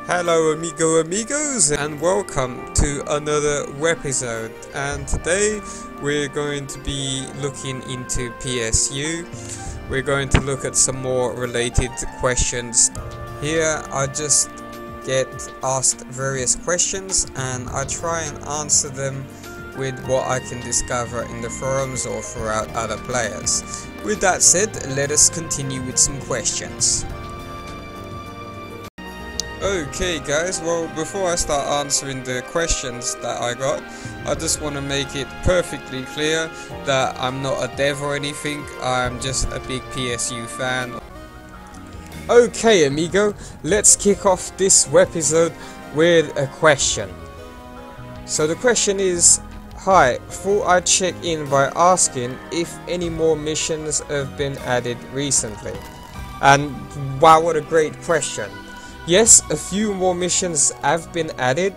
Hello amigos, and welcome to another episode. And today we're going to be looking into PSU. We're going to look at some more related questions. Here I just get asked various questions and I try and answer them with what I can discover in the forums or throughout other players. With that said, let us continue with some questions. Okay guys, well, before I start answering the questions that I got, I just want to make it perfectly clear that I'm not a dev or anything. I'm just a big PSU fan. Okay amigo, let's kick off this episode with a question. So the question is, hi, thought I'd check in by asking if any more missions have been added recently. And wow, what a great question. Yes, a few more missions have been added,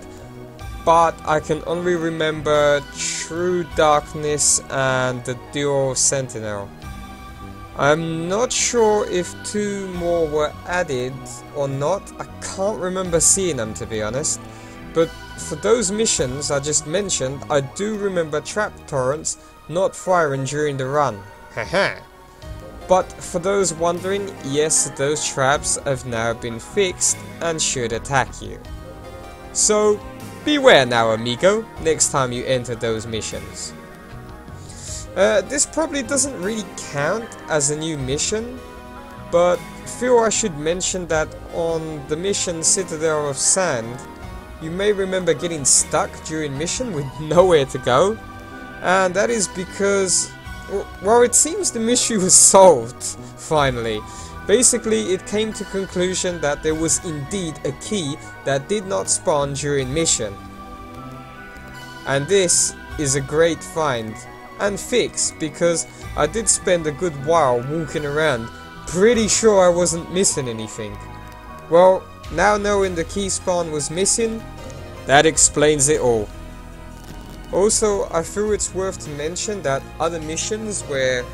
but I can only remember True Darkness and the Dual Sentinel. I'm not sure if two more were added or not. I can't remember seeing them, to be honest. But for those missions I just mentioned, I do remember trap torrents not firing during the run. Haha. But for those wondering, yes, those traps have now been fixed and should attack you. So beware now amigo, next time you enter those missions. This probably doesn't really count as a new mission, but feel I should mention that on the mission Citadel of Sand, you may remember getting stuck during mission with nowhere to go, and that is because, well, it seems the mystery was solved, finally. Basically, it came to conclusion that there was indeed a key that did not spawn during mission. And this is a great find and fix, because I did spend a good while walking around, pretty sure I wasn't missing anything. Well, now knowing the key spawn was missing, that explains it all. Also, I feel it's worth to mention that other missions where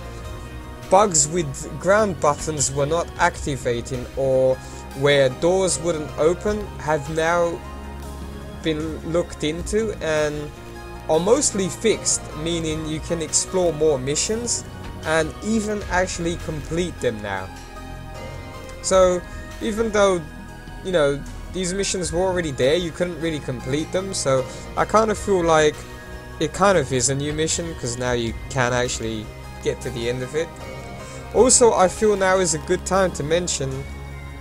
bugs with ground buttons were not activating or where doors wouldn't open have now been looked into and are mostly fixed, meaning you can explore more missions and even actually complete them now. So, even though, you know, these missions were already there, you couldn't really complete them, so I kind of feel like it kind of is a new mission, because now you can actually get to the end of it. Also, I feel now is a good time to mention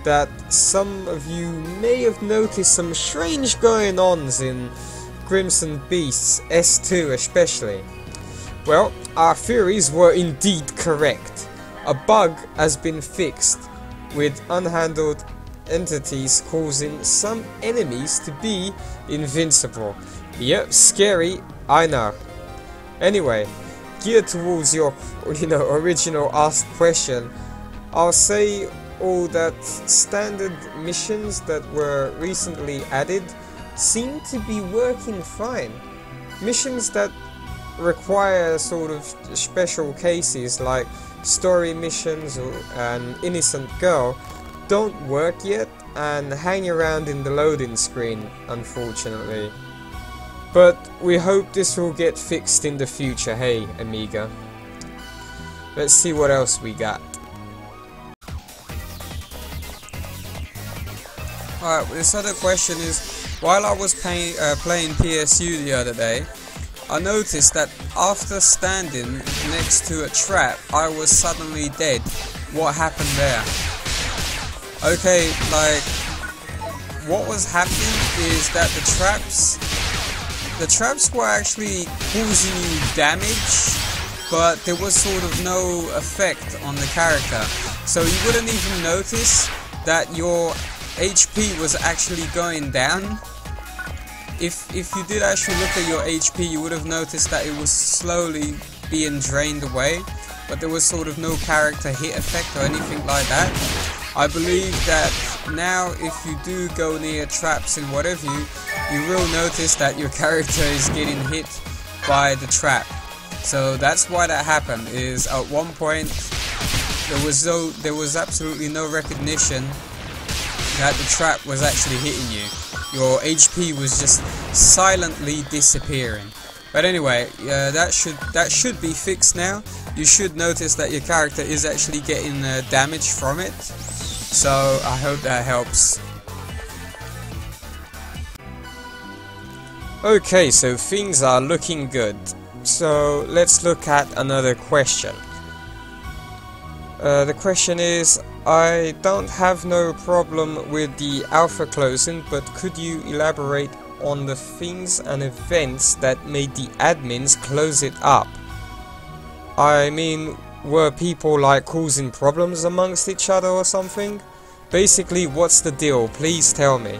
that some of you may have noticed some strange going-ons in Crimson Beasts S2 especially. Well, our theories were indeed correct. A bug has been fixed, with unhandled entities causing some enemies to be invincible. Yep, scary, I know. Anyway, geared towards your, original asked question, I'll say all that standard missions that were recently added seem to be working fine. Missions that require sort of special cases like story missions or an innocent girl don't work yet and hang around in the loading screen, unfortunately. But we hope this will get fixed in the future, hey amiga. Let's see what else we got. Alright, well, this other question is, while I was playing PSU the other day, I noticed that after standing next to a trap, I was suddenly dead. What happened there? Okay, like, what was happening is that the traps were actually causing you damage, but there was sort of no effect on the character. So you wouldn't even notice that your HP was actually going down. If you did actually look at your HP, you would have noticed that it was slowly being drained away, but there was sort of no character hit effect or anything like that. I believe that now if you do go near traps and whatever, you will notice that your character is getting hit by the trap. So that's why that happened, is at one point there was absolutely no recognition that the trap was actually hitting you. Your HP was just silently disappearing. But anyway, that should be fixed now. You should notice that your character is actually getting damage from it. So I hope that helps. Okay, so things are looking good. So let's look at another question. The question is, I don't have no problem with the alpha closing, but could you elaborate on the things and events that made the admins close it up? I mean, were people like causing problems amongst each other or something? Basically, what's the deal? Please tell me.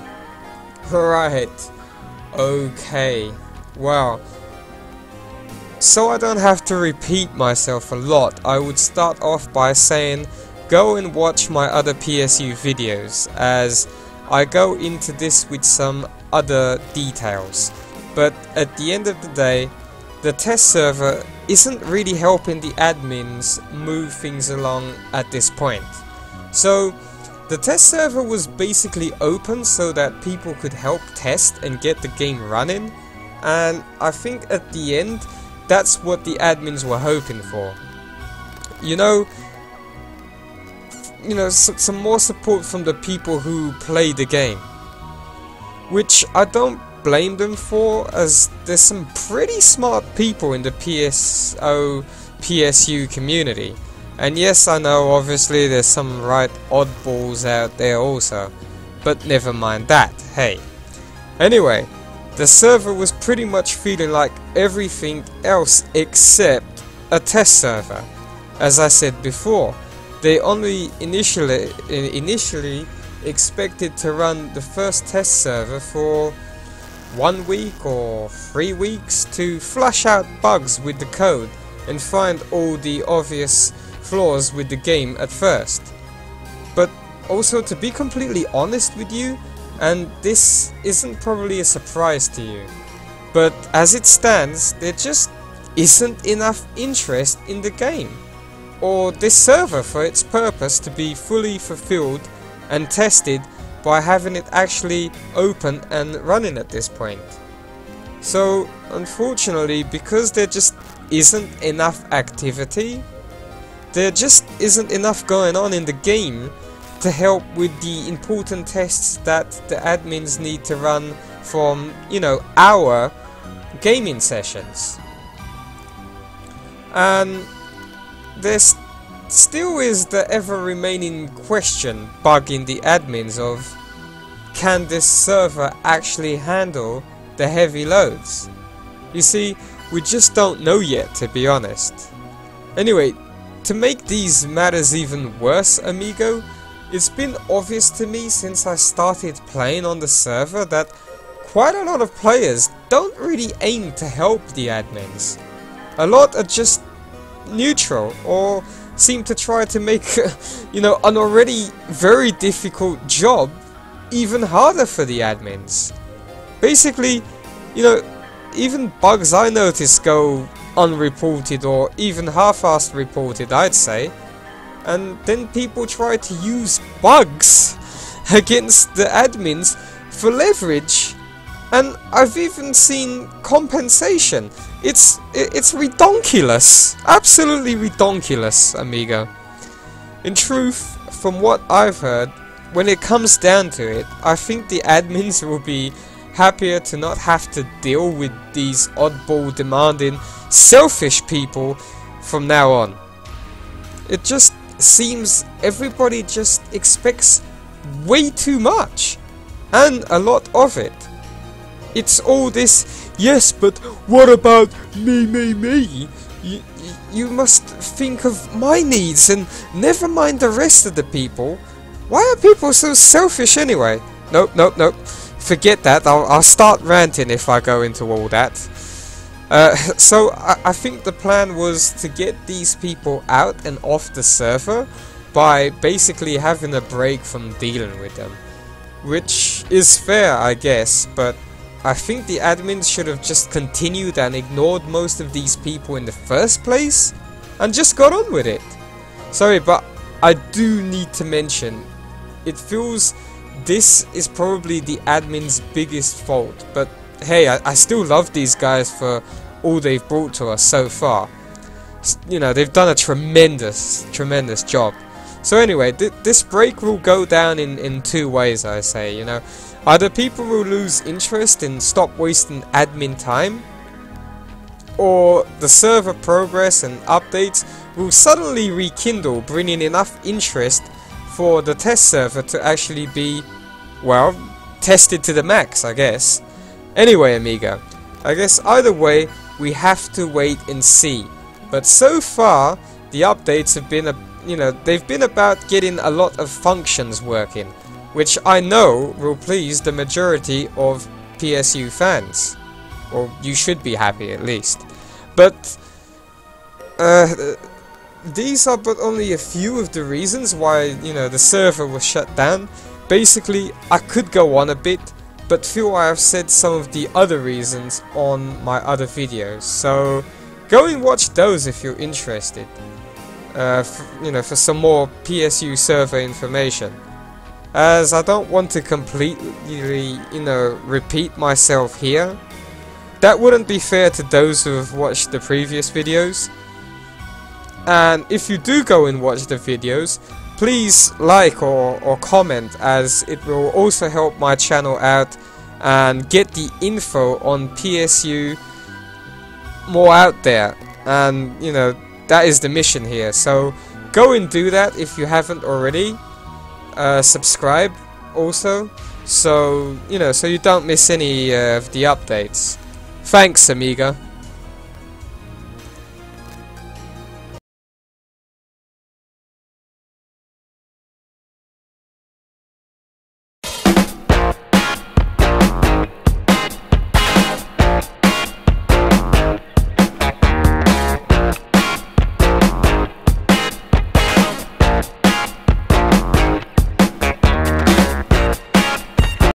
Right. Okay. Well, so I don't have to repeat myself a lot, I would start off by saying go and watch my other PSU videos, as I go into this with some other details. But at the end of the day, the test server isn't really helping the admins move things along at this point. So the test server was basically open so that people could help test and get the game running, and I think at the end that's what the admins were hoping for. You know, some more support from the people who play the game, which I don't blame them for, as there's some pretty smart people in the PSU community. And yes, I know obviously there's some right oddballs out there also, but never mind that, hey. Anyway, the server was pretty much feeling like everything else except a test server. As I said before, they only initially expected to run the first test server for 1 week or 3 weeks to flush out bugs with the code and find all the obvious flaws with the game at first. But also, to be completely honest with you, and this isn't probably a surprise to you, but as it stands, there just isn't enough interest in the game or this server for its purpose to be fully fulfilled and tested by having it actually open and running at this point. So unfortunately, because there just isn't enough activity, there just isn't enough going on in the game to help with the important tests that the admins need to run from, our gaming sessions. And there still is the ever-remaining question bugging the admins of, can this server actually handle the heavy loads? You see, we just don't know yet, to be honest. Anyway, to make these matters even worse, amigo, it's been obvious to me since I started playing on the server that quite a lot of players don't really aim to help the admins. A lot are just neutral, or seem to try to make an already very difficult job even harder for the admins. Basically, even bugs I notice go unreported or even half-assed reported, I'd say, and then people try to use bugs against the admins for leverage, and I've even seen compensation. It's redonkulous, absolutely redonkulous, amigo. In truth, from what I've heard, when it comes down to it, I think the admins will be happier to not have to deal with these oddball demanding, selfish people from now on. It just seems everybody just expects way too much, and a lot of it. It's all this, yes, but what about me? You must think of my needs and never mind the rest of the people. Why are people so selfish anyway? Nope. Forget that. I'll start ranting if I go into all that. So I think the plan was to get these people out and off the server by basically having a break from dealing with them. Which is fair, I guess, but I think the admins should have just continued and ignored most of these people in the first place and just got on with it. Sorry, but I do need to mention, it feels this is probably the admin's biggest fault, but hey, I still love these guys for all they've brought to us so far. You know, they've done a tremendous job. So anyway, this break will go down in two ways, I say, you know. Either people will lose interest and stop wasting admin time, or the server progress and updates will suddenly rekindle, bringing enough interest for the test server to actually be, well, tested to the max, I guess. Anyway, Amiga, I guess either way, we have to wait and see. But so far, the updates have been, they've been about getting a lot of functions working, which I know will please the majority of PSU fans. Or you should be happy at least. But these are but only a few of the reasons why, you know, the server was shut down. Basically, I could go on a bit, but feel I have said some of the other reasons on my other videos. So go and watch those if you're interested. For some more PSU server information. As I don't want to completely, repeat myself here. That wouldn't be fair to those who have watched the previous videos. And if you do go and watch the videos, please like or comment, as it will also help my channel out and get the info on PSU more out there. And, you know, that is the mission here. So go and do that if you haven't already. Subscribe also, so you don't miss any of the updates. Thanks, Amiga.